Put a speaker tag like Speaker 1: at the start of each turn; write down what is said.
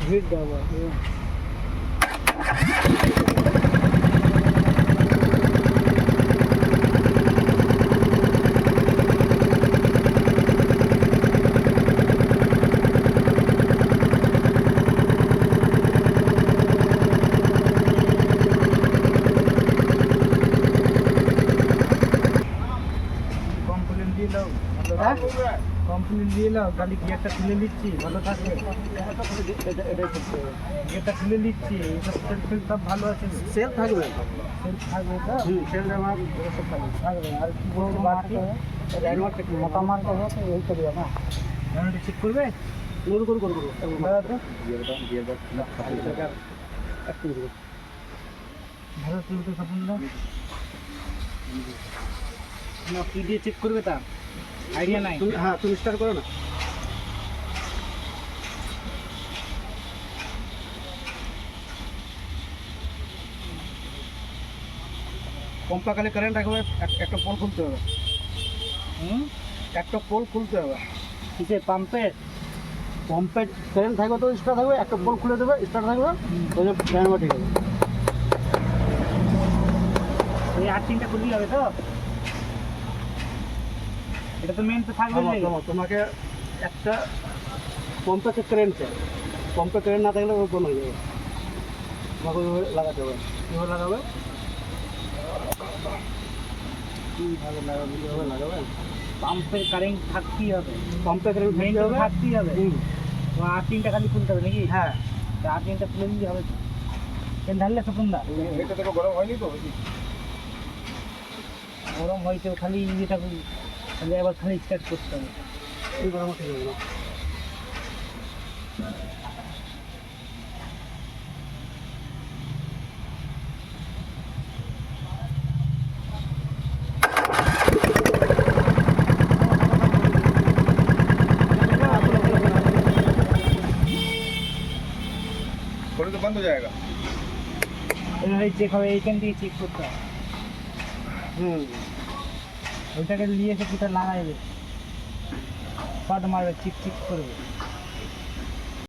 Speaker 1: ভিড় দেওয়া কমপ্লেন দিয়ে নাও, খালি গিয়ারটা খুলে নিচ্ছি, ভালো থাকবে। গিয়ারটা খুলে নিচ্ছি, সেল সব ভালো আছে, সেল থাকবে, সেল থাকবে তো সেল আমার সব থাকবে। আর কি বলছো বাড়তি মোটা মাল করবো তো এই করবে না, জানাটা চেক করবে করবো ভালো চলতে স্বপ্ন না, কি দিয়ে চেক করবে তা আইডিয়া নাই। হ্যাঁ তুমি স্টার্ট করো না। পম্পাকালে কারেন্ট রাখবে, একটা পোল খুলতে হবে। একটা পোল খুলতে হবে। কিসে পাম্পের কারেন্ট থাকবে তো স্টার্ট থাকবে, একটা পোল খুলে দেবে, স্টার্ট থাকবে, ওই যে কারেন্ট ঠিক হবে। এই আর্থিংটা খুললেই হবে তো, এটা তো মেন তো থাকবে। তোমাকে একটা পম্পে কারেন্ট চাই, পম্পে কারেন্ট না থাকলে ওই বন্ধ হয়ে যাবে। তোমাকে ওইভাবে লাগাতে হবে। কীভাবে লাগাবে, কীভাবে লাগাবে, কীভাবে লাগাবে? পাম্পের কারেন্ট থাকতেই হবে, পাম্পের কারেন্ট থাকতেই হবে। আর্থিংটা খালি খুলতে হবে নাকি? হ্যাঁ, আর্থিংটা খুলে দিতে হবে। ঢাললে স্বপনদা এটা তো গরম হয়নি তো? গরম হয়েছে, খালি ইয়েটা খালি আবার খালি স্টার্ট করতে হবে। এই গরম ঠিক হবে না। तो बंद हो जाएगा। चेक হবে, এইখান থেকে চেক করতে হবে। ওইটাকে নিয়ে এসে পুরো লাগাইবে, শর্ট মারবে, চিক চিক করবে।